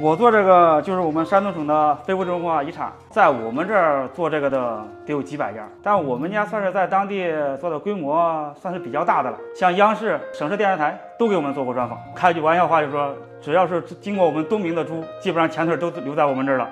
我做这个就是我们山东省的非物质文化遗产，在我们这儿做这个的得有几百家，但我们家算是在当地做的规模算是比较大的了。像央视、省市电视台都给我们做过专访。开句玩笑话就说，只要是经过我们东明的猪，基本上前腿都留在我们这儿了。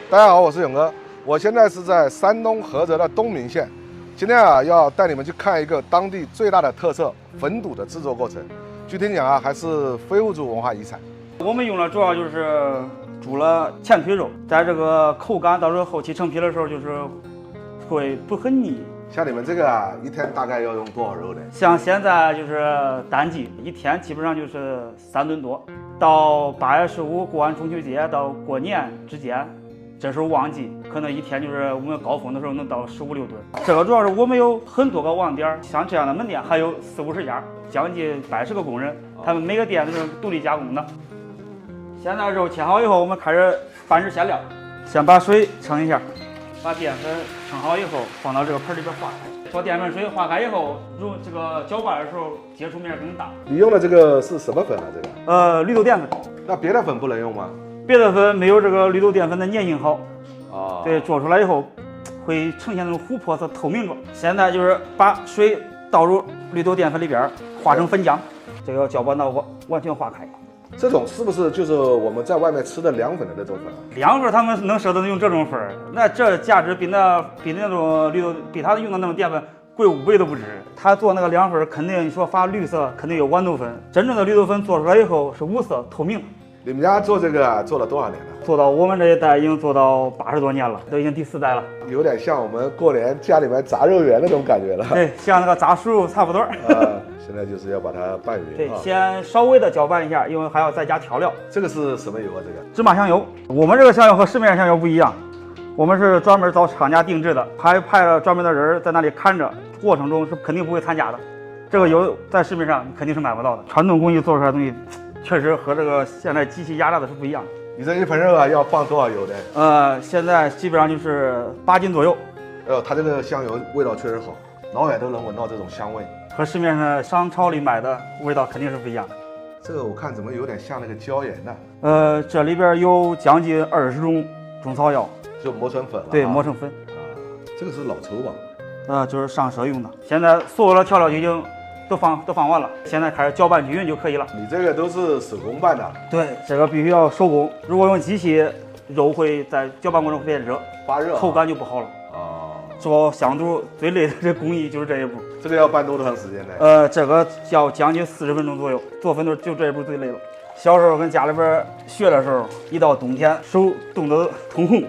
大家好，我是勇哥，我现在是在山东菏泽的东明县。今天要带你们去看一个当地最大的特色粉肚的制作过程。具体讲还是非物质文化遗产。我们用了主要就是煮了前腿肉，在这个口感到时候后期成皮的时候就是会不很腻。像你们这个一天大概要用多少肉呢？像现在就是淡季，一天基本上就是3吨多。到8月15过完中秋节到过年之间，这时候旺季，可能一天就是我们高峰的时候能到15、16吨。这个主要是我们有很多个网点，像这样的门店还有40、50家，将近110个工人，他们每个店都是独立加工的。现在肉切好以后，我们开始拌制馅料，先把水盛一下，把淀粉盛好以后放到这个盆里边化开。做淀粉水化开以后，这个搅拌的时候接触面更大。你用的这个是什么粉啊？这个绿豆淀粉。那别的粉不能用吗？别的粉没有这个绿豆淀粉的粘性好。哦。对，做出来以后会呈现那种琥珀色透明状。现在就是把水倒入绿豆淀粉里边，化成粉浆，这个要搅拌到完全化开。这种是不是就是我们在外面吃的凉粉的那种粉啊？凉粉他们能舍得用这种粉，那这价值比那种绿豆比他用的那种淀粉贵5倍都不止。他做那个凉粉肯定你说发绿色，肯定有豌豆粉，真正的绿豆粉做出来以后是无色透明。你们家做这个做了多少年了？做到我们这一代已经做到80多年了，都已经第4代了。有点像我们过年家里面炸肉圆那种感觉了。对，像那个炸酥肉差不多。现在就是要把它拌匀。对，先稍微的搅拌一下，因为还要再加调料。这个是什么油啊？这个芝麻香油。我们这个香油和市面上香油不一样，我们是专门找厂家定制的，还派了专门的人在那里看着，过程中是肯定不会掺假的。这个油在市面上肯定是买不到的，传统工艺做出来的东西确实和这个现在机器压榨的是不一样的。你这一盆肉要放多少油呢？现在基本上就是8斤左右。它这个香油味道确实好，老远都能闻到这种香味，和市面上商超里买的味道肯定是不一样的。这个我看怎么有点像那个椒盐的。这里边有将近20种中草药，就磨成粉了。对，磨成粉。这个是老抽吧？就是上色用的。现在所有的调料已经都放完了，现在开始搅拌均匀就可以了。你这个都是手工拌的？对，这个必须要手工。如果用机器，肉会在搅拌过程会变热，发热，口感就不好了。做香肚最累的这工艺就是这一步。这个要拌多长时间呢？这个要将近40分钟左右。做粉肚就这一步最累了。小时候跟家里边学的时候，一到冬天手冻得通红，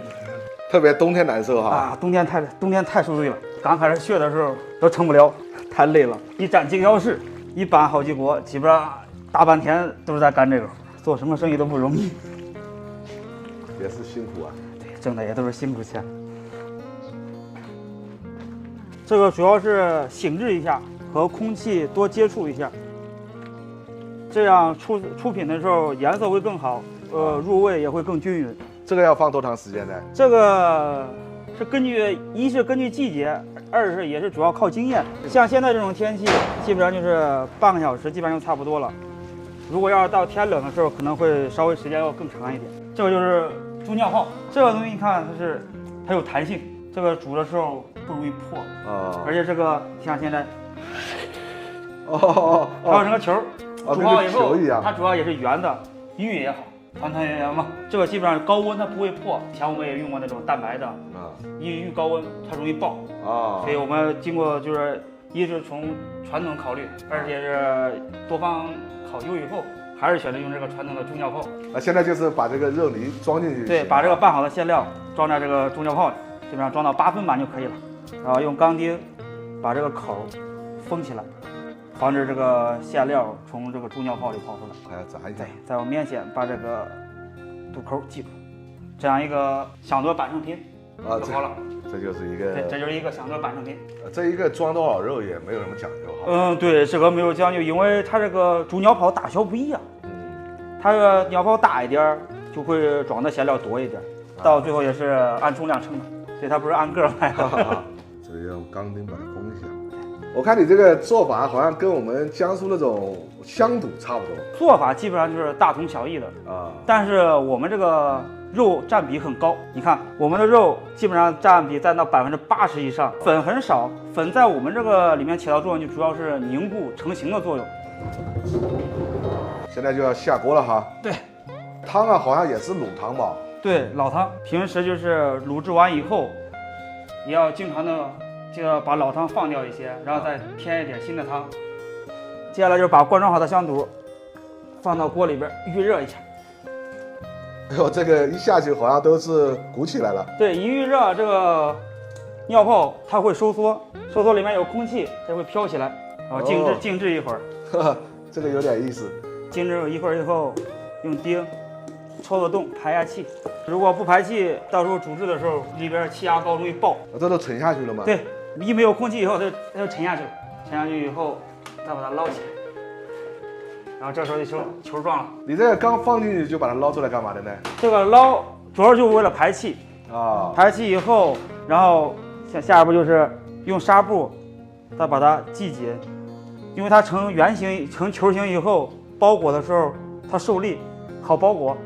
特别冬天难受哈。冬天太受罪了。刚开始学的时候都撑不了，太累了，一站几个小时，一拌好几锅，基本上大半天都是在干这个。做什么生意都不容易，也是辛苦啊。对，挣的也都是辛苦钱。这个主要是醒制一下，和空气多接触一下，这样出品的时候颜色会更好，入味也会更均匀。这个要放多长时间呢？这个是一是根据季节，二是也是主要靠经验。像现在这种天气，基本上就是半个小时，基本上就差不多了。如果要是到天冷的时候，可能会稍微时间要更长一点。这个就是猪尿泡，这个东西你看它有弹性，这个煮的时候不容易破。而且这个像现在，还有这个球，煮好以后，它主要也是圆的，玉也好，团团圆圆嘛。这个基本上高温它不会破，像我们也用过那种蛋白的，一遇高温它容易爆所以我们经过就是一是从传统考虑，而且是多方考究以后，还是选择用这个传统的猪尿泡。现在就是把这个肉泥装进去。对，把这个拌好的馅料装在这个猪尿泡里，基本上装到8分满就可以了。然后用钢钉把这个口封起来，防止这个馅料从这个猪尿泡里跑出来。还要炸一下。对，再用面线把这个肚口系住，这样一个香肚半成品就好了。这就是一个，对，这就是一个香肚半成品。这一个装多少肉也没有什么讲究哈。对，这个没有讲究，因为它这个猪尿泡大小不一样。它这个尿泡大一点，就会装的馅料多一点，到最后也是按重量称的，所以它不是按个卖的。这个用钢钉把它封一下。我看你这个做法好像跟我们江苏那种香肚差不多做法基本上就是大同小异的啊。但是我们这个肉占比很高，你看我们的肉基本上占比在那80%以上，粉很少，粉在我们这个里面起到作用就主要是凝固成型的作用。现在就要下锅了哈。对，汤啊好像也是卤汤吧？对，老汤，平时就是卤制完以后，也要经常的就要把老汤放掉一些，然后再添一点新的汤。接下来就是把灌装好的香肚放到锅里边预热一下。哎呦，这个一下去好像都是鼓起来了。对，一预热，这个尿泡它会收缩，收缩里面有空气，它会飘起来，然后静置一会儿。呵呵，这个有点意思。静置一会儿以后，用钉戳个洞排下气。如果不排气，到时候煮制的时候里边气压高容易爆。这都沉下去了吗？对，一没有空气以后，它就沉下去了。沉下去以后，再把它捞起来，然后这时候就球状了。你这个刚放进去就把它捞出来干嘛的呢？这个捞主要就是为了排气啊。排气以后，然后下一步就是用纱布再把它系紧，因为它成圆形、成球形以后，包裹的时候它受力，好包裹。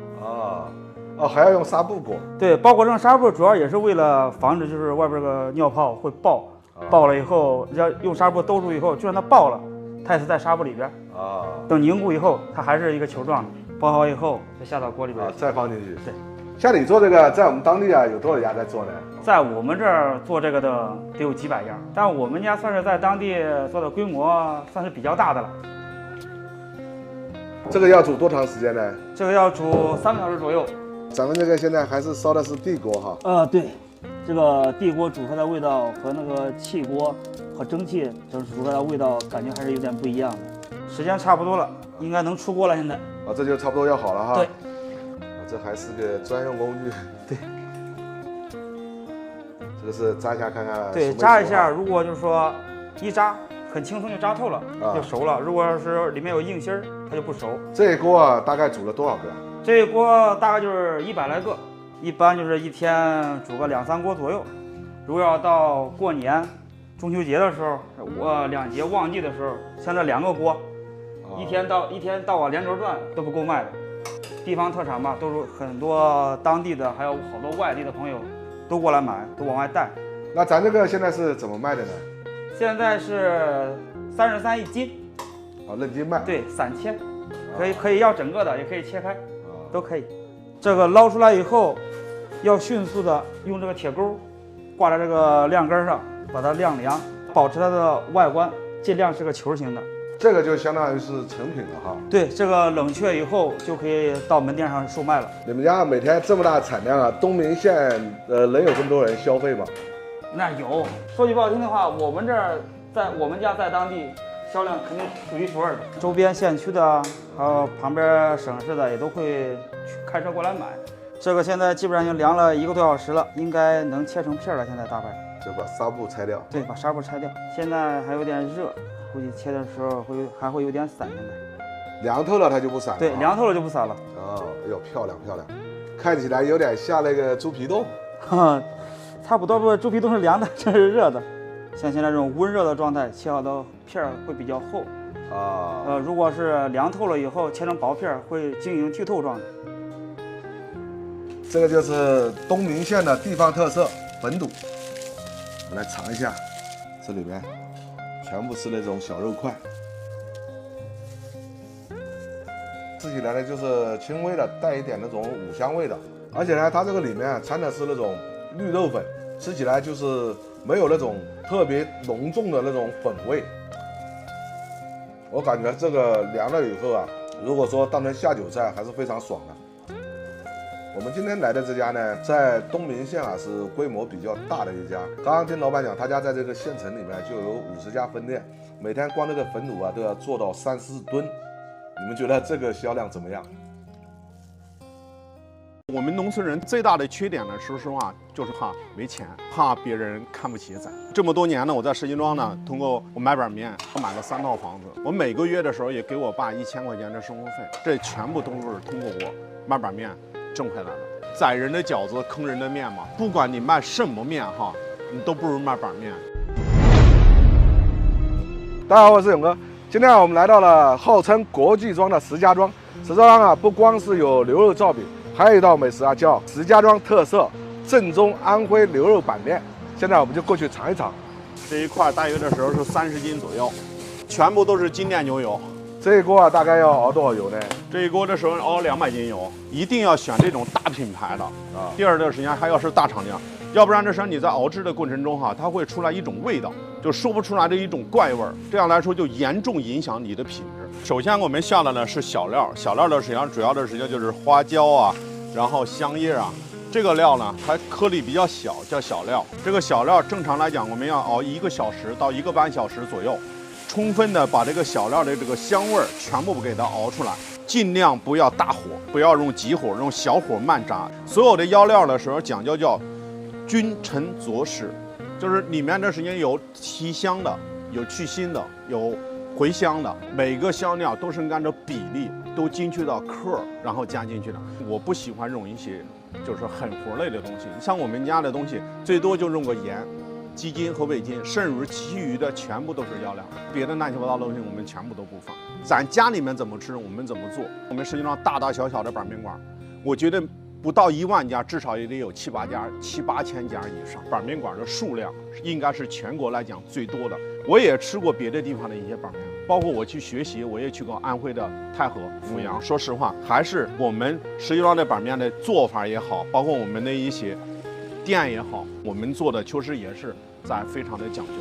哦，还要用纱布裹。对，包裹上纱布主要也是为了防止就是外边这个尿泡会爆，爆了以后要用纱布兜住以后，就让它爆了，它也是在纱布里边啊。等凝固以后，它还是一个球状的。包好以后就下到锅里边再放进去。对，像你做这个，在我们当地啊，有多少家在做呢？在我们这儿做这个的得有几百家，但我们家算是在当地做的规模算是比较大的了。这个要煮多长时间呢？这个要煮3个小时左右。咱们这个现在还是烧的是地锅哈。对，这个地锅煮出来的味道和那个气锅和蒸汽就是煮出来的味道，感觉还是有点不一样的。时间差不多了，应该能出锅了。现在这就差不多要好了哈。对，这还是个专用工具。对，这个是扎一下看看。对，扎一下，如果就是说一扎很轻松就扎透了，就熟了。如果是里面有硬芯儿，它就不熟。这一锅啊，大概煮了多少个？这一锅大概就是100来个，一般就是一天煮个2、3锅左右。如果要到过年、中秋节的时候，我2节旺季的时候，像这2个锅，一天到晚连轴转都不够卖的。地方特产嘛，都是很多当地的，还有好多外地的朋友都过来买，都往外带。那咱这个现在是怎么卖的呢？现在是33一斤，论斤卖。对，散切，可以要整个的，也可以切开。都可以。这个捞出来以后，要迅速的用这个铁钩挂在这个晾杆上，把它晾凉，保持它的外观尽量是个球形的。这个就相当于是成品了哈。对，这个冷却以后就可以到门店上售卖了。你们家每天这么大产量啊，东明县能有这么多人消费吗？那有。说句不好听的话，我们家在当地销量肯定数一数二的，周边县区的还有旁边省市的也都会开车过来买。这个现在基本上已经凉了1个多小时了，应该能切成片了。现在大概就把纱布拆掉。对，把纱布拆掉。现在还有点热，估计切的时候还会有点散。现在凉透了它就不散了。对，凉透了就不散了。哎呦，漂亮漂亮，看起来有点像那个猪皮冻。差不多，不，猪皮冻是凉的，这是热的。像现在这种温热的状态，切好的片儿会比较厚如果是凉透了以后，切成薄片儿会晶莹剔透状的。这个就是东明县的地方特色粉肚，我来尝一下，这里面全部是那种小肉块，吃起来呢就是轻微的带一点那种五香味的，而且呢它这个里面掺的是那种绿豆粉，吃起来就是没有那种特别浓重的那种粉味。我感觉这个凉了以后啊，如果说当成下酒菜还是非常爽的。我们今天来的这家呢，在东明县啊是规模比较大的一家。刚刚听老板讲，他家在这个县城里面就有50家分店，每天光这个粉肚啊都要做到3、4吨。你们觉得这个销量怎么样？我们农村人最大的缺点呢，说实话就是怕没钱，怕别人看不起咱。这么多年呢，我在石家庄呢，通过我买板面，我买了3套房子。我每个月的时候也给我爸1000块钱的生活费，这全部都是通过我卖板面挣回来的。宰人的饺子，坑人的面嘛，不管你卖什么面哈，你都不如卖板面。大家好，我是勇哥。今天我们来到了号称国际庄的石家庄。石家庄不光是有牛肉造饼，还有一道美食叫石家庄特色正宗安徽牛肉板面。现在我们就过去尝一尝。这一块大约的时候是30斤左右，全部都是精炼牛油。这一锅大概要熬多少油呢？这一锅的时候熬200斤油，一定要选这种大品牌的啊。第二段时间还要是大厂家，要不然这时候你在熬制的过程中它会出来一种味道，就说不出来的一种怪味儿。这样来说就严重影响你的品质。首先我们下的呢是小料，小料的实际上主要的实际上就是花椒啊，然后香叶啊。这个料呢，它颗粒比较小，叫小料。这个小料正常来讲，我们要熬1个小时到1个半小时左右。充分的把这个小料的这个香味儿全部给它熬出来，尽量不要大火，不要用急火，用小火慢炸。所有的腰料的时候讲究叫君臣佐使，就是里面的时间有提香的，有去腥的，有回香的，每个香料都是按照比例都精确到克，然后加进去的。我不喜欢用一些就是很活类的东西，像我们家的东西最多就用个盐。鸡精和味精，剩余其余的全部都是药料，别的乱七八糟的东西我们全部都不放。咱家里面怎么吃，我们怎么做。我们实际上大大小小的板面馆，我觉得不到1万家，至少也得有7、8家、7、8千家以上。板面馆的数量应该是全国来讲最多的。我也吃过别的地方的一些板面，包括我去学习，我也去过安徽的太和、阜阳。说实话，还是我们石家庄的板面的做法也好，包括我们的一些店也好，我们做的确实也是咱非常的讲究。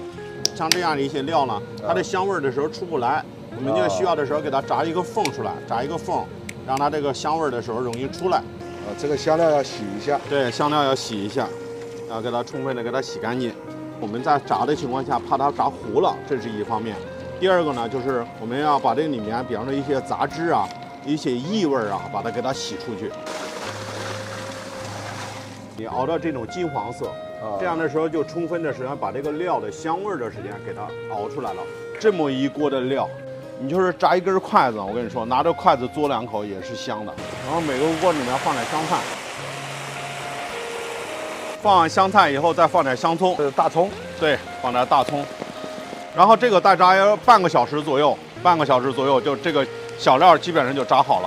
像这样的一些料呢，它的香味的时候出不来，我们就需要的时候给它炸一个缝出来，炸一个缝，让它这个香味的时候容易出来。这个香料要洗一下。对，香料要洗一下，要给它充分的给它洗干净。我们在炸的情况下，怕它炸糊了，这是一方面。第二个呢，就是我们要把这里面，比方说一些杂质啊、一些异味啊，把它给它洗出去。你熬到这种金黄色，这样的时候就充分的时间把这个料的香味的时间给它熬出来了。这么一锅的料，你就是炸一根筷子，我跟你说，拿着筷子嘬2口也是香的。然后每个锅里面放点香菜，放完香菜以后再放点香葱，这是大葱，对，放点大葱。然后这个再炸要半个小时左右，就这个小料基本上就炸好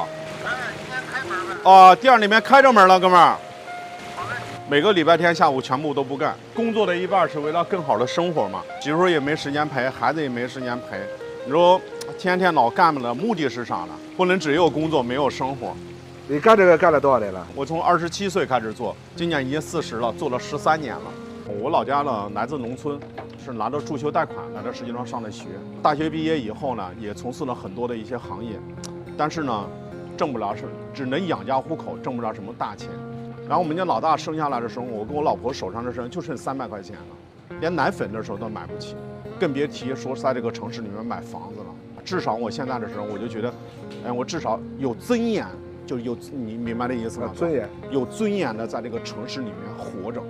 了。店里面开着门了，哥们儿。每个礼拜天下午全部都不干，工作的一半是为了更好的生活嘛。媳妇也没时间陪，孩子也没时间陪。你说天天老干的目的是啥呢？不能只有工作没有生活。你干这个干了多少年了？我从27岁开始做，今年已经40了，做了13年了。我老家呢来自农村，是拿着助学贷款来到石家庄上的学。大学毕业以后呢，也从事了很多的一些行业，但是呢，挣不了只能养家糊口，挣不了什么大钱。然后我们家老大生下来的时候，我跟我老婆手上的时候就剩300块钱了，连奶粉的时候都买不起，更别提说在这个城市里面买房子了。至少我现在的时候，我就觉得，我至少有尊严，就有你明白这意思吗？尊严，有尊严的在这个城市里面活着。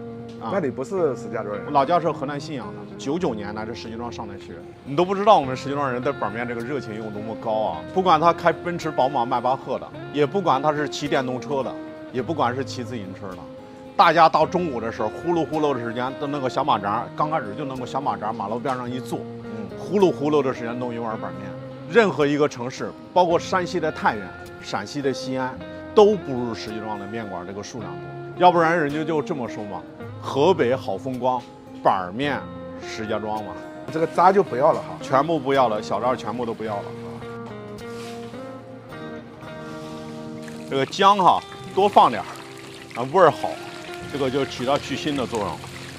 那你不是石家庄人？老家是河南信阳的，99年来这石家庄上的学。你都不知道我们石家庄人对板面这个热情有多么高啊！不管他开奔驰、宝马、迈巴赫的，也不管他是骑电动车的。也不管是骑自行车的，大家到中午的时候呼噜呼噜的时间都弄个小马扎，刚开始就弄个小马扎，马路边上一坐，呼噜呼噜的时间弄一碗板面。任何一个城市，包括山西的太原、陕西的西安，都不如石家庄的面馆这个数量多。要不然人家就这么说嘛，河北好风光，板面石家庄嘛。这个渣就不要了哈，全部不要了，小渣全部都不要了。这个姜哈。多放点味儿好，这个就起到去腥的作用。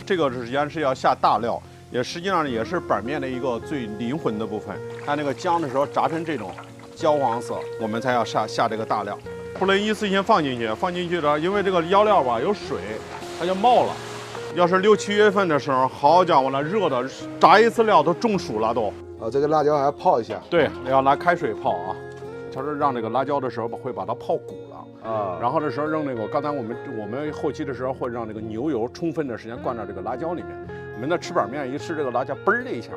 这个实际上是要下大料，也实际上也是板面的一个最灵魂的部分。它那个姜的时候炸成这种焦黄色，我们才要下这个大料，不能一次性放进去的，因为这个腰料吧有水，它就冒了。要是6、7月份的时候，好家伙，那热的炸一次料都中暑了都。这个辣椒还要泡一下。对，要拿开水泡啊。它是让这个辣椒的时候会把它泡鼓了啊，然后的时候让那个刚才我们后期的时候会让这个牛油充分的时间灌到这个辣椒里面，我们的吃板面一吃这个辣椒嘣的一下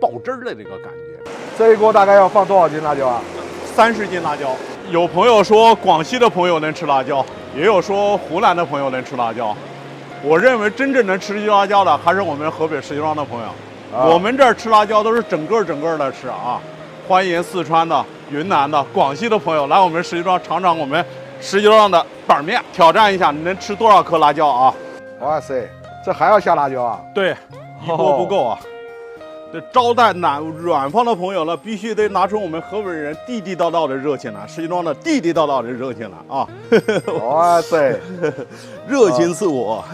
爆汁儿的这个感觉。这一锅大概要放多少斤辣椒啊？30斤辣椒。有朋友说广西的朋友能吃辣椒，也有说湖南的朋友能吃辣椒。我认为真正能吃辣椒的还是我们河北石家庄的朋友。我们这儿吃辣椒都是整个的吃啊。欢迎四川的、云南的、广西的朋友来我们石家庄尝尝我们石家庄的板面，挑战一下你能吃多少颗辣椒啊！哇塞，这还要下辣椒啊？对，一锅不够啊。这招待远方的朋友了，必须得拿出我们河北人地地道道的热情来，石家庄的地地道道的热情来啊！哇塞，热情似火。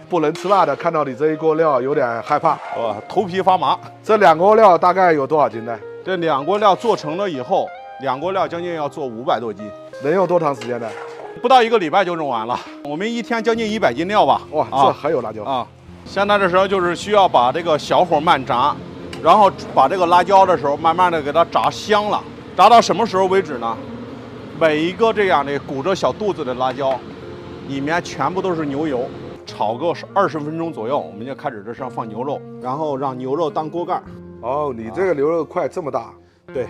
不能吃辣的看到你这一锅料有点害怕，哇，头皮发麻。这2锅料大概有多少斤呢？这2锅料做成了以后，2锅料将近要做500多斤，能用多长时间呢？不到1个礼拜就用完了。我们一天将近100斤料吧。哇，这还有辣椒啊！现在的时候就是需要把这个小火慢炸，然后把这个辣椒的时候慢慢的给它炸香了。炸到什么时候为止呢？每一个这样的鼓着小肚子的辣椒，里面全部都是牛油。炒个20分钟左右，我们就开始这上放牛肉，然后让牛肉当锅盖。哦，你这个牛肉块这么大？对，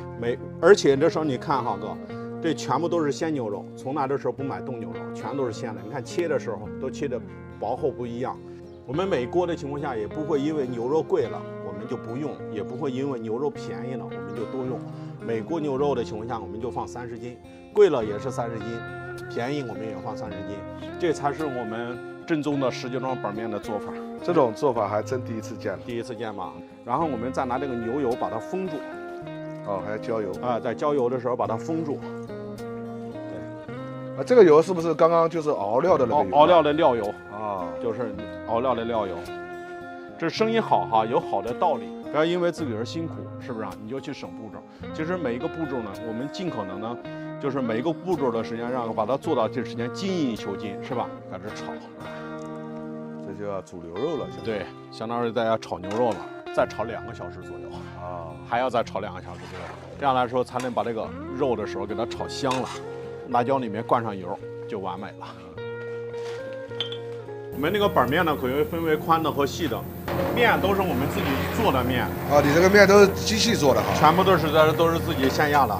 而且这时候你看哈哥，这全部都是鲜牛肉，从来的时候不买冻牛肉，全都是鲜的。你看切的时候都切的薄厚不一样。我们每锅的情况下也不会因为牛肉贵了我们就不用，也不会因为牛肉便宜了我们就多用。每锅牛肉的情况下我们就放30斤，贵了也是30斤，便宜我们也放30斤，这才是我们正宗的石家庄板面的做法。这种做法还真第一次见。第一次见吧。然后我们再拿这个牛油把它封住。哦，还要浇油啊，在浇油的时候把它封住。对。啊，这个油是不是刚刚就是熬料的那个油？熬料的料油啊，就是熬料的料油。这生意好哈，有好的道理。不要因为自个儿辛苦，是不是啊？你就去省步骤。其实每一个步骤呢，我们尽可能呢，就是每一个步骤的时间，让把它做到这时间精益求精，是吧？在这炒。这就要煮牛肉了，对，相当于在要炒牛肉了，再炒2个小时左右啊，还要再炒2个小时左右，这样来说才能把这个肉的时候给它炒香了，辣椒里面灌上油就完美了。我们那个板面呢，可以分为宽的和细的，面都是我们自己做的面啊，你这个面都是机器做的哈？全部都是自己现压的。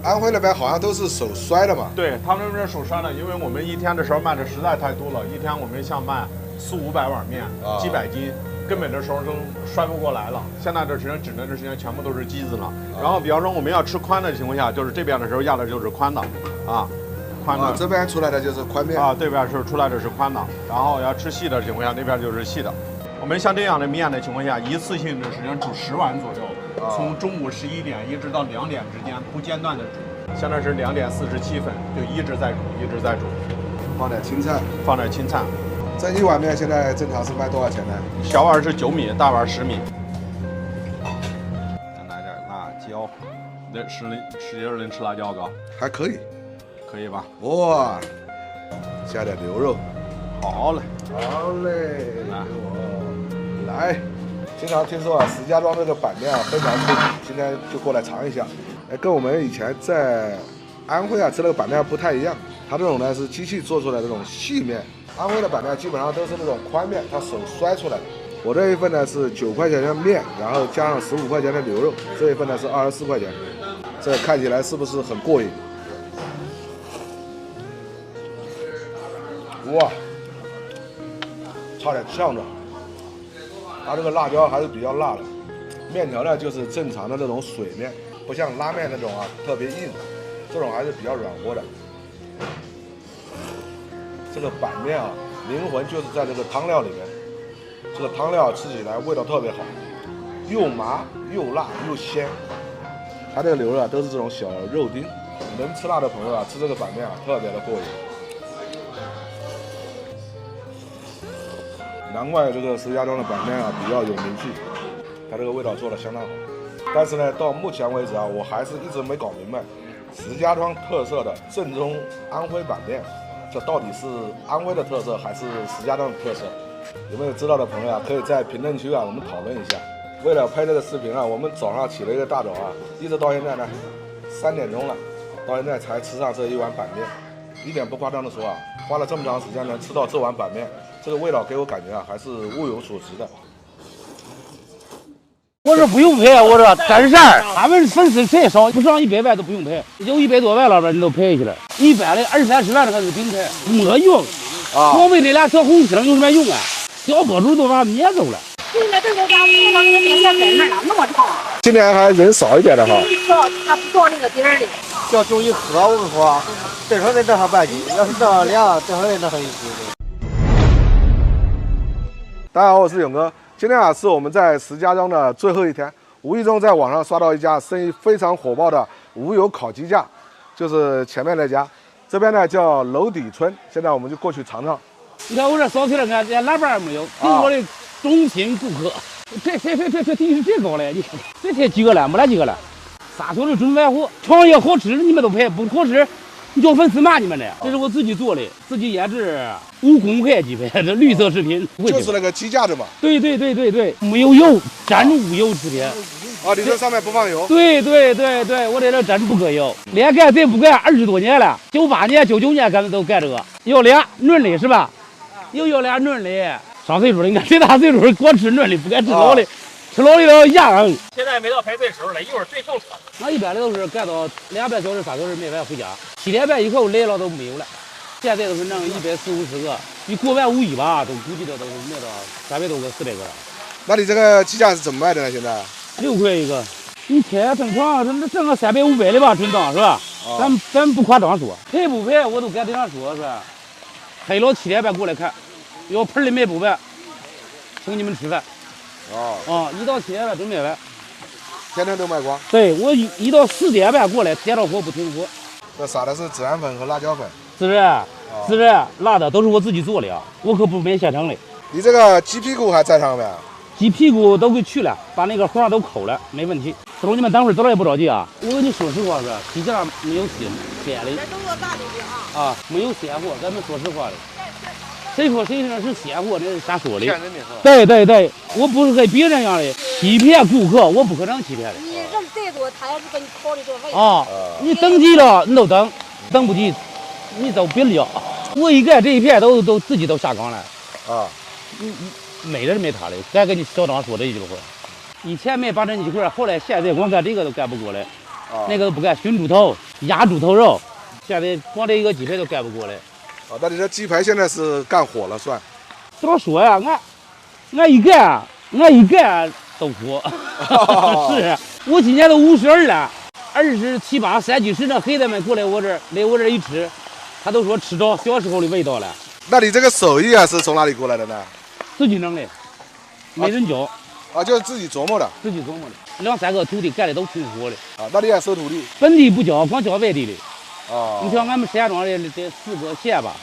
安徽那边好像都是手摔的嘛？对，他们是手摔的，因为我们一天的时候卖的实在太多了，一天我们像卖400-500碗面，几百斤，根本的时候都摔不过来了。现在这时间只能这时间全部都是机子了。然后比方说我们要吃宽的情况下，就是这边的时候压的就是宽的，啊，宽的。这边出来的就是宽面啊，这边是出来的是宽的。然后要吃细的情况下，那边就是细的。我们像这样的面的情况下，一次性的时间煮10碗左右，从中午11点一直到2点之间不间断的煮。现在是2点47分，就一直在煮，一直在煮。放点青菜，放点青菜。这一碗面现在正常是卖多少钱呢？小碗是9米，大碗10米。再来点辣椒，那使劲能吃辣椒哥？还可以，可以吧？哇，加点牛肉。好嘞，好嘞，来。经常听说啊，石家庄这个板面啊非常脆，今天就过来尝一下。哎，跟我们以前在安徽啊吃那个板面不太一样，它这种呢是机器做出来的这种细面。安徽的板面基本上都是那种宽面，它手摔出来的。我这一份呢是9块钱的面，然后加上15块钱的牛肉，这一份呢是24块钱。这看起来是不是很过瘾？哇，差点呛着。它这个辣椒还是比较辣的，面条呢就是正常的那种水面，不像拉面那种啊特别硬，这种还是比较软和的。这个板面啊，灵魂就是在这个汤料里面，这个汤料吃起来味道特别好，又麻又辣又鲜。它这个牛肉啊都是这种小肉丁，能吃辣的朋友啊吃这个板面啊特别的过瘾。难怪这个石家庄的板面啊比较有名气，它这个味道做得相当好。但是呢，到目前为止啊，我还是一直没搞明白，石家庄特色的正宗安徽板面，这到底是安徽的特色还是石家庄的特色？有没有知道的朋友啊，可以在评论区啊我们讨论一下。为了拍这个视频啊，我们早上起了一个大早啊，一直到现在呢3点钟了，到现在才吃上这一碗板面。一点不夸张的说啊，花了这么长时间能吃到这碗板面，这个味道给我感觉啊还是物有所值的。我说不用赔，我说真事儿，他们粉丝太少，不上100万都不用赔，有100多万了吧，你都赔去了，100的20-30万的还是顶赔，没用。我们这俩小红星有什么用啊？小博主都把灭走了。现在这个家不能别在北面了，那么长。今年还人少一点的哈。他不到那个地儿里。要注意喝，我跟你说，正常得正上半斤，要是正上2，正常得正上1斤。大家好，我是勇哥。今天是我们在石家庄的最后一天，无意中在网上刷到一家生意非常火爆的无油烤鸡架，就是前面那家。这边呢叫楼底村，现在我们就过去尝尝。你看我这扫起来，看连喇叭也没有，是我的忠心顾客。这地是这高嘞，你看这才几个了，没来几个了。啥时候都准备火，创业好吃你们都拍，不好吃你叫粉丝骂你们的。这是我自己做的，自己腌制无公害鸡排，这绿色食品。就是那个鸡架子嘛。对，没有油，真无油食品。你这上面不放油？对，我在这真不搁油，连干这不干20多年了，98年、99年干都干这个，要俩嫩的是吧？又要俩嫩的，上岁数了，你看这大岁数光吃嫩的，不敢吃老的，吃老的都牙硬。现在没到排队时候了，一会儿最后车。那一般的都是干到200小时、3小时没完回家，7点半以后来了都没有了。现在都是弄140、50个，你过完51吧，都估计都是卖到300多个、400个了。那你这个鸡架是怎么卖的呢？现在6块一个，你天正常挣个300、500的吧，准当是吧？咱不夸张说，赔不赔我都敢这样说，是吧？黑了7点半过来看，要盆的卖不完，请你们吃饭。一到7点半准卖完，天天都卖光。对我一到4点半过来，点着火不停火。这撒的是孜然粉和辣椒粉。孜然、辣的都是我自己做的啊，我可不买现成的。你这个鸡屁股还在上面？鸡屁股都给去了，把那个黄都抠了，没问题。师傅，你们等会儿走了也不着急啊。我跟你说实话是，鸡架没有鲜的啊，没有鲜货，咱们说实话的。谁说谁是鲜货，这是瞎说的。对，我不是跟别人一样的欺骗顾客，我不可能欺骗的。你人再多，他也是给你考虑这个问题。你登记了，你都等不及，你都别聊。我一干这一片都自己都下岗了。没人没他的，该跟你小张说这一句话。以前卖8珍鸡块，后来现在光干这个都干不过来，那个都不干，熏猪头、压猪头肉，现在光这一个鸡排都干不过来。那你这鸡排现在是干火了算？怎么说呀？俺一干都火。是我今年都52了，27、8、30那黑子们过来来我这一吃，他都说吃着小时候的味道了。那你这个手艺是从哪里过来的呢？自己弄的，没人教。就是自己琢磨的。自己琢磨的，2、3个徒弟干的都挺活的。那你也收徒弟？本地不教，光教外地的。你像俺们石家庄的这4个县吧，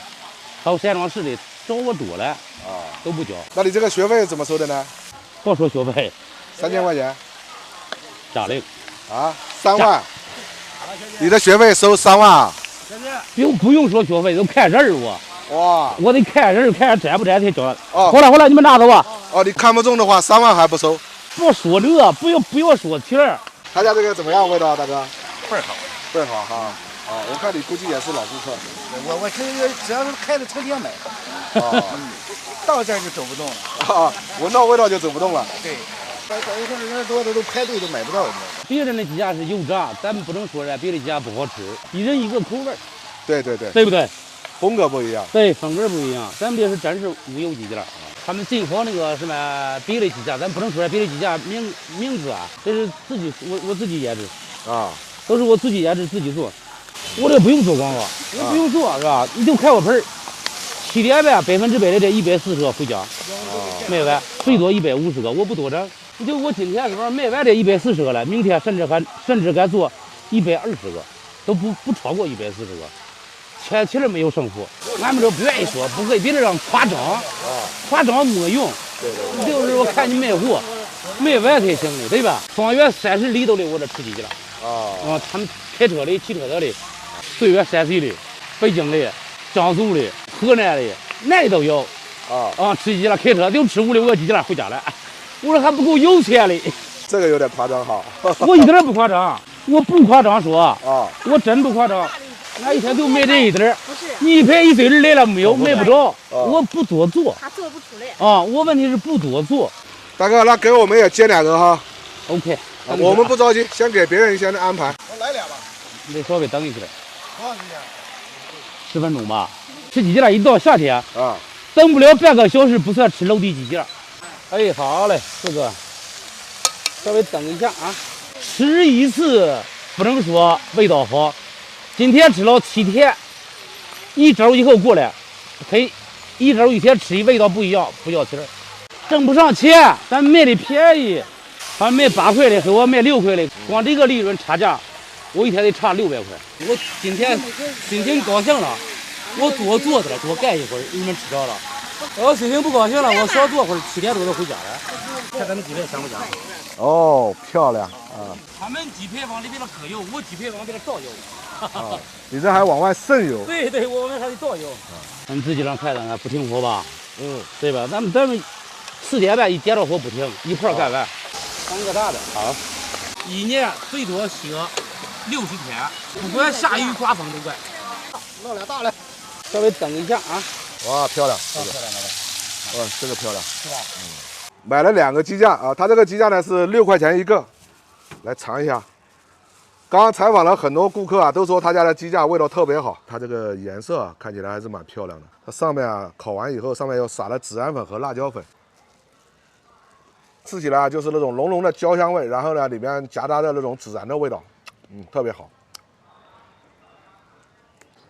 还有石家庄市的找我多了。都不教。那你这个学费怎么收的呢？别说学费，3000块钱。家里3万。你的学费收3万啊？不用说学费，都看人我。我得看人，看沾不沾才交。好了，你们拿走吧。你看不中的话，3万还不收。不说这个，不要说钱儿。他家这个怎么样味道，大哥？倍儿好，倍儿好哈。我看你估计也是老顾客。我只要是开的成天买。到这儿就走不动了。闻到味道就走不动了。对。到一会儿人多的都排队都买不到。别人的鸡架是油炸，咱们不能说人别的鸡架不好吃，一人一个口味。对不对？风格不一样。对，风格不一样。咱们这是真是无油鸡架。他们进口那个什么别的鸡架，咱不能说别的鸡架名字啊，这是自己我自己腌制都是我自己腌制自己做。我这不用做广告，我不用做是吧？你就看我盆7点半100%的这140个回家，卖完最多150个，我不多整。你就我今天是吧卖完这140个了，明天甚至敢做120个，都不超过140个。其实没有胜负，俺们这不愿意说，不给别人夸张，夸张没用。就是我看你卖货，卖完才行的，对吧？方圆30里都来我这吃鸡架。他们开车的、骑车的，随缘山西的、北京的、江苏的、河南的，哪里都有。吃鸡架开车就吃5、6个鸡架回家了。我说还不够有钱的。这个有点夸张哈。我一点不夸张，我不夸张说我真不夸张。俺一天就卖这一点儿，你一排一堆人来了没有？卖不着，我不多做，他做不出来我问题是不多做。大哥，那给我们也煎2个哈。OK，我们不着急，先给别人先安排。我来2吧。你得稍微等一下。多长时间？10分钟吧。吃鸡架一到夏天等不了半个小时不算吃楼底鸡架。哎，好嘞，四哥，稍微等一下啊。吃一次不能说味道好，今天吃了7天，一周以后过来，可以一周一天吃味道不一样，不要气儿。挣不上钱，咱卖的便宜，他卖8块的和我卖6块的，光这个利润差价，我一天得差600块。我今天心情高兴了，我多做点，多干一会儿，你们吃着了。我心情不高兴了，我少做会儿，7点多就回家了。看咱们鸡排香不香？哦，漂亮啊！他们鸡排往里边搁油，我鸡排往里边倒油。啊，你这还往外渗油？对对，我们还得倒油。咱们自己让开灯啊，不停火吧？嗯，对吧？咱们4点半一点着火不停，一块干完。3个大的，好。1年最多歇60天，不管下雨刮风都怪。弄俩大的，稍微等一下啊。哇，漂亮！漂亮了。这个漂亮，是吧？买了2个鸡架啊，它这个鸡架呢是6块钱一个，来尝一下。刚刚采访了很多顾客啊，都说他家的鸡架味道特别好，它这个颜色啊看起来还是蛮漂亮的。它上面啊烤完以后，上面又撒了孜然粉和辣椒粉，吃起来啊就是那种浓浓的焦香味，然后呢里面夹杂着那种孜然的味道，特别好。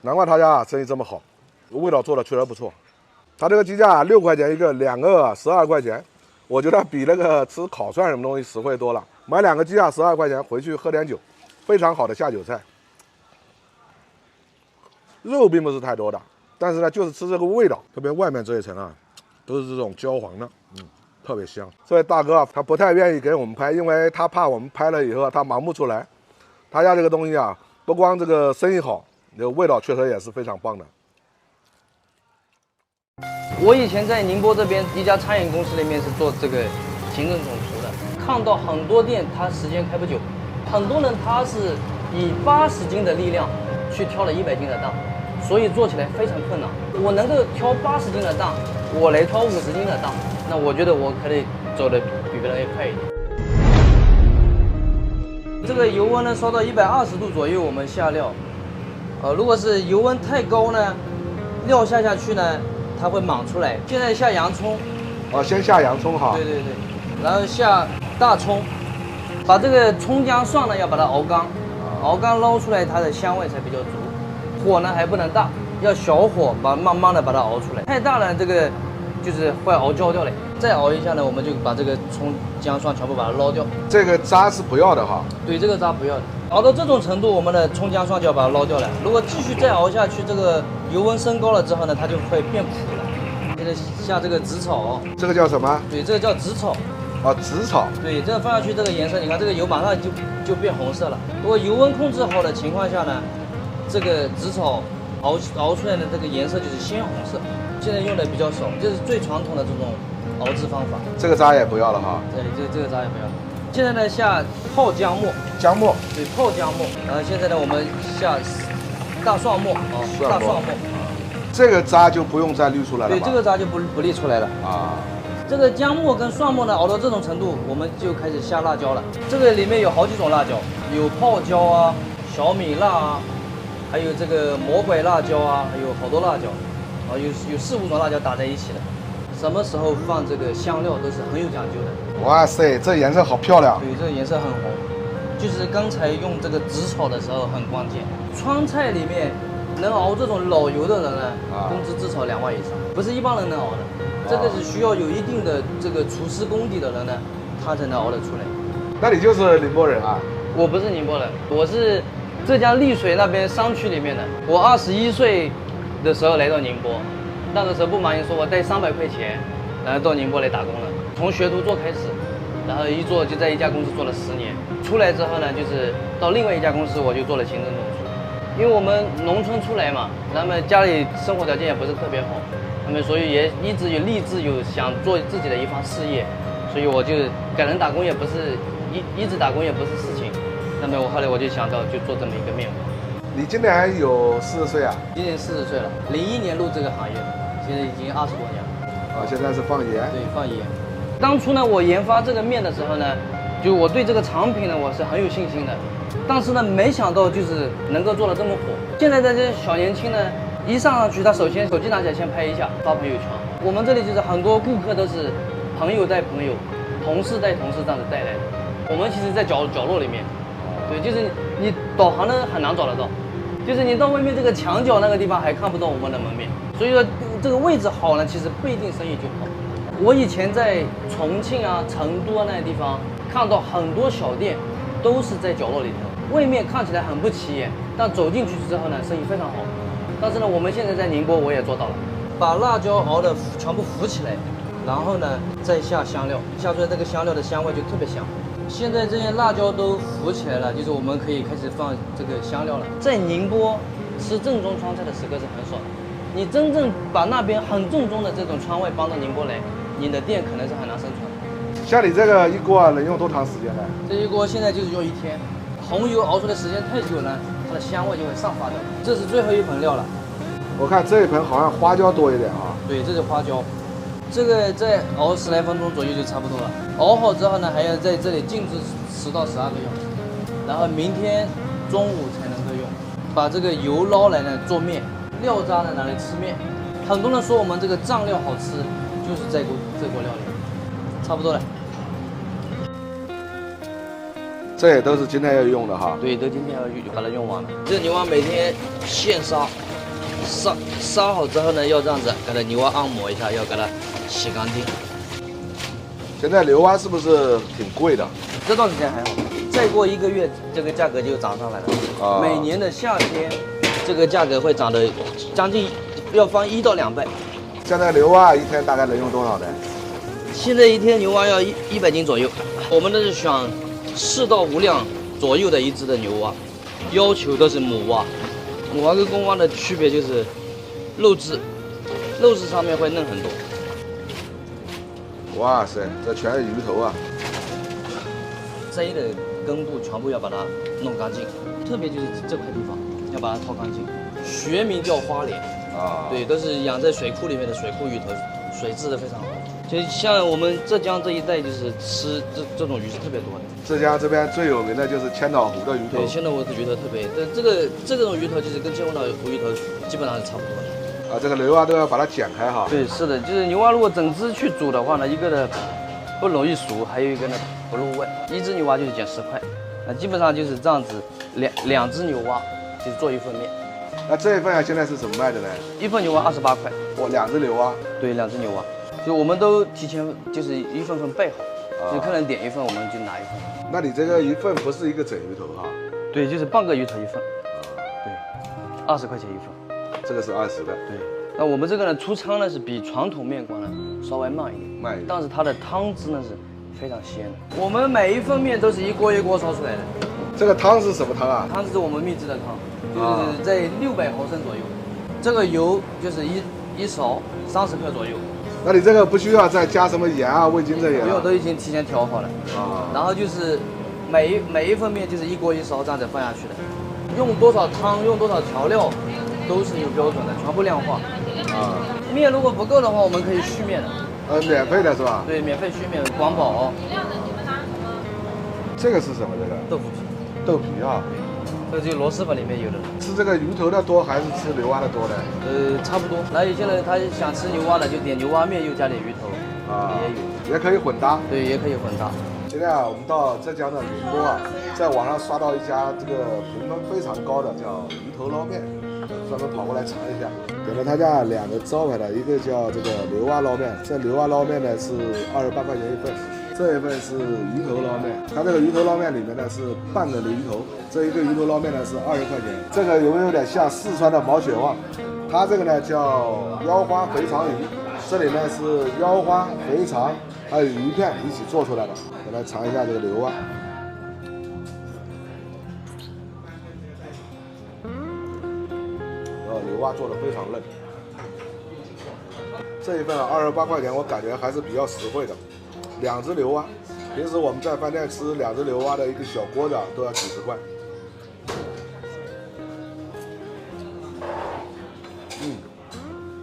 难怪他家啊生意这么好，味道做的确实不错。他这个鸡架6块钱一个，2个12块钱，我觉得比那个吃烤串什么东西实惠多了。买2个鸡架12块钱，回去喝点酒，非常好的下酒菜。肉并不是太多的，但是呢，就是吃这个味道，特别外面这一层啊，都是这种焦黄的，特别香。这位大哥啊，他不太愿意给我们拍，因为他怕我们拍了以后他忙不出来。他家这个东西啊，不光这个生意好，这个味道确实也是非常棒的。我以前在宁波这边一家餐饮公司里面是做这个行政总厨的，看到很多店它时间开不久，很多人他是以80斤的力量去挑了100斤的档，所以做起来非常困难。我能够挑80斤的档，我来挑50斤的档，那我觉得我可以走得比别人要快一点。这个油温呢烧到120度左右，我们下料。如果是油温太高呢，料下去呢，它会溅出来。现在下洋葱，先下洋葱哈。对对对，然后下大葱，把这个葱姜蒜呢要把它熬干，熬干捞出来它的香味才比较足。火呢还不能大，要小火慢慢的把它熬出来。太大了这个就是会熬焦掉嘞。再熬一下呢，我们就把这个葱姜蒜全部把它捞掉。这个渣是不要的哈。对，这个渣不要的。熬到这种程度，我们的葱姜蒜就要把它捞掉了。如果继续再熬下去，这个油温升高了之后呢，它就会变苦了。现在下这个紫草，这个叫什么？对，这个叫紫草。紫草。对，这个放下去，这个颜色，你看这个油马上就变红色了。如果油温控制好的情况下呢，这个紫草熬出来的这个颜色就是鲜红色。现在用的比较少，这是最传统的这种熬制方法。这个渣也不要了哈。对，这个渣也不要。现在呢下泡姜末，姜末，对，泡姜末。然后现在呢我们下大蒜末大蒜末。这个渣就不用再滤出来了吧？对，这个渣就不沥出来了啊。这个姜末跟蒜末呢熬到这种程度，我们就开始下辣椒了。这个里面有好几种辣椒，有泡椒啊、小米辣啊，还有这个魔鬼辣椒啊，还有好多辣椒，有4、5种辣椒打在一起的。什么时候放这个香料都是很有讲究的。哇塞，这颜色好漂亮。对，这个颜色很红，就是刚才用这个紫草的时候很关键。川菜里面能熬这种老油的人呢，工资至少2万以上，不是一般人能熬的。这个是需要有一定的这个厨师功底的人呢，他才能熬得出来。那你就是宁波人啊？我不是宁波人，我是浙江丽水那边商区里面的。我21岁的时候来到宁波，那个时候不瞒您说，我带300块钱，然后到宁波来打工了。从学徒做开始，然后一做就在一家公司做了10年。出来之后呢，就是到另外一家公司我就做了行政总厨。因为我们农村出来嘛，那么家里生活条件也不是特别好，那么所以也一直立志有想做自己的一番事业，所以我就给人打工也不是一直打工也不是事情。那么后来我就想到就做这么一个面馆。你今年有40岁啊？今年40岁了，01年入这个行业的，现在已经20多年了。现在是放盐。对，放盐。当初呢，我研发这个面的时候呢，就我对这个产品呢，我是很有信心的。但是呢，没想到就是能够做得这么火。现在的这些小年轻呢，一上去他首先手机拿起来先拍一下，发朋友圈。我们这里就是很多顾客都是朋友带朋友，同事带同事这样子带来的。我们其实在角落里面，对，就是你导航呢很难找得到，就是你到外面这个墙角那个地方还看不到我们的门面。所以说这个位置好呢，其实不一定生意就好。我以前在重庆啊、成都啊那些地方看到很多小店都是在角落里头，外面看起来很不起眼，但走进去之后呢，生意非常好。但是呢，我们现在在宁波我也做到了，把辣椒熬的全部浮起来，然后呢再下香料，下出来这个香料的香味就特别香。现在这些辣椒都浮起来了，就是我们可以开始放这个香料了。在宁波吃正宗川菜的食客是很少的，你真正把那边很正宗的这种川味搬到宁波来，你的店可能是很难生存的。像你这个一锅能用多长时间呢？这一锅现在就是用1天，红油熬出的时间太久呢，它的香味就会散发掉。这是最后一盆料了。我看这一盆好像花椒多一点啊。对，这是花椒，这个再熬10来分钟左右就差不多了。熬好之后呢，还要在这里静置10到12个小时，然后明天中午才能够用。把这个油捞来呢做面，料渣呢拿来吃面。很多人说我们这个酱料好吃，就是这锅料理。差不多了。这也都是今天要用的哈。对，都今天要把它用完了。这牛蛙每天现杀，杀好之后呢，要这样子给它牛蛙按摩一下，要给它洗干净。现在牛蛙是不是挺贵的？这段时间还好，再过1个月，这个价格就涨上来了。啊，每年的夏天，这个价格会涨得将近要翻1到2倍。现在牛蛙一天大概能用多少呢？现在一天牛蛙要100斤左右，我们都是选4到5两左右的一只的牛蛙，要求都是母蛙。母蛙跟公蛙的区别就是肉质上面会嫩很多。哇塞，这全是鱼头啊！鳃的根部全部要把它弄干净，特别就是这块地方要把它掏干净。学名叫花鲢啊，对，都是养在水库里面的水库鱼头，水质的非常好。就像我们浙江这一带，就是吃这种鱼是特别多的。浙江这边最有名的就是千岛湖的鱼头。对，千岛湖的鱼头特别，这种鱼头就是跟千岛湖鱼头基本上是差不多的。啊，这个牛蛙都要把它剪开哈。对，是的，就是牛蛙如果整只去煮的话呢，一个呢不容易熟，还有一个呢不入味。一只牛蛙就是减10块，那基本上就是这样子，两只牛蛙就是做1份面。那这一份现在是怎么卖的呢？1份牛蛙28块。我2只牛蛙。对，2只牛蛙，就我们都提前就是一份份备好，就客人点1份我们就拿1份。那你这个一份不是一个整鱼头哈？对，就是半个鱼头1份。对，20块钱1份。这个是20的。对，那我们这个呢出餐呢是比传统面馆呢稍微慢一点，但是它的汤汁呢是非常鲜的。我们每一份面都是一锅一锅烧出来的。这个汤是什么汤啊？汤是我们秘制的汤，就是在600毫升左右。这个油就是一勺30克左右。那你这个不需要再加什么盐啊、味精这些？不用，都已经提前调好了。啊。然后就是每一份面就是一锅一勺这样子放下去的，用多少汤，用多少调料。都是有标准的，全部量化。啊，面如果不够的话，我们可以续面的。免费的是吧？对，免费续面，管饱。这个是什么？这个豆腐皮。豆皮啊。这就螺蛳粉里面有的。吃这个鱼头的多还是吃牛蛙的多呢？差不多。然后有些人他想吃牛蛙的，就点牛蛙面，又加点鱼头。啊，也有。也可以混搭。对，也可以混搭。今天啊，我们到浙江的宁波啊，在网上刷到一家这个评分非常高的叫鱼头捞面。专门跑过来尝一下，点了他家2个招牌的，一个叫这个牛蛙捞面，这牛蛙捞面呢是28块钱1份，这一份是鱼头捞面，它这个鱼头捞面里面呢是半个鱼头，这一个鱼头捞面呢是20块钱，这个有没有点像四川的毛血旺？它这个呢叫腰花肥肠鱼，这里呢是腰花、肥肠还有鱼片一起做出来的，我们来尝一下这个牛蛙。牛蛙做的非常嫩，这一份28块钱，我感觉还是比较实惠的。2只牛蛙，平时我们在饭店吃2只牛蛙的一个小锅子都要几十块。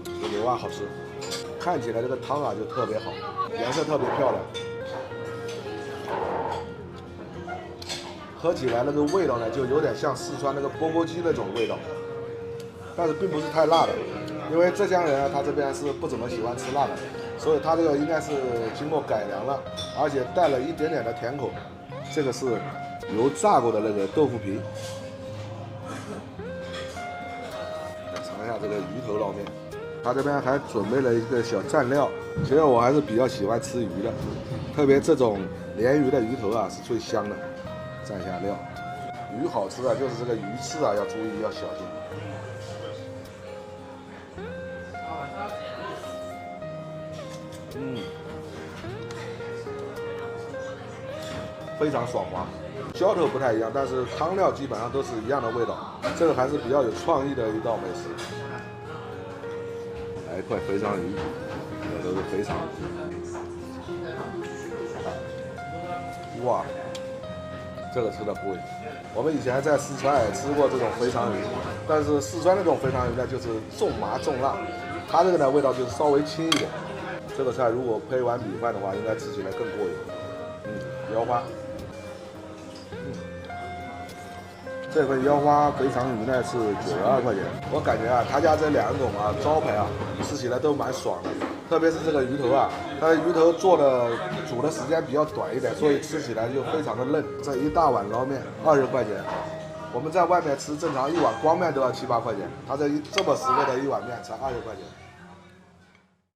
这牛蛙好吃，看起来这个汤啊就特别好，颜色特别漂亮，喝起来那个味道呢就有点像四川那个钵钵鸡那种味道。但是并不是太辣的，因为浙江人啊，他这边是不怎么喜欢吃辣的，所以它这个应该是经过改良了，而且带了一点点的甜口。这个是油炸过的那个豆腐皮，来尝一下这个鱼头捞面。他这边还准备了一个小蘸料，其实我还是比较喜欢吃鱼的，特别这种鲢鱼的鱼头啊是最香的。蘸一下料，鱼好吃啊，就是这个鱼刺啊要注意要小心。非常爽滑，浇头不太一样，但是汤料基本上都是一样的味道。这个还是比较有创意的一道美食。来一块肥肠鱼，这都是肥肠。哇，这个吃的过瘾。我们以前在四川也吃过这种肥肠鱼，但是四川那种肥肠鱼呢，就是重麻重辣，它这个呢味道就是稍微轻一点。这个菜如果配碗米饭的话，应该吃起来更过瘾。腰花。这份腰花肥肠鱼呢是92块钱，我感觉啊，他家这两种啊招牌啊，吃起来都蛮爽的，特别是这个鱼头啊，它的鱼头煮的时间比较短一点，所以吃起来就非常的嫩。这一大碗捞面20块钱，我们在外面吃正常一碗光面都要7、8块钱，它这么实惠的一碗面才20块钱。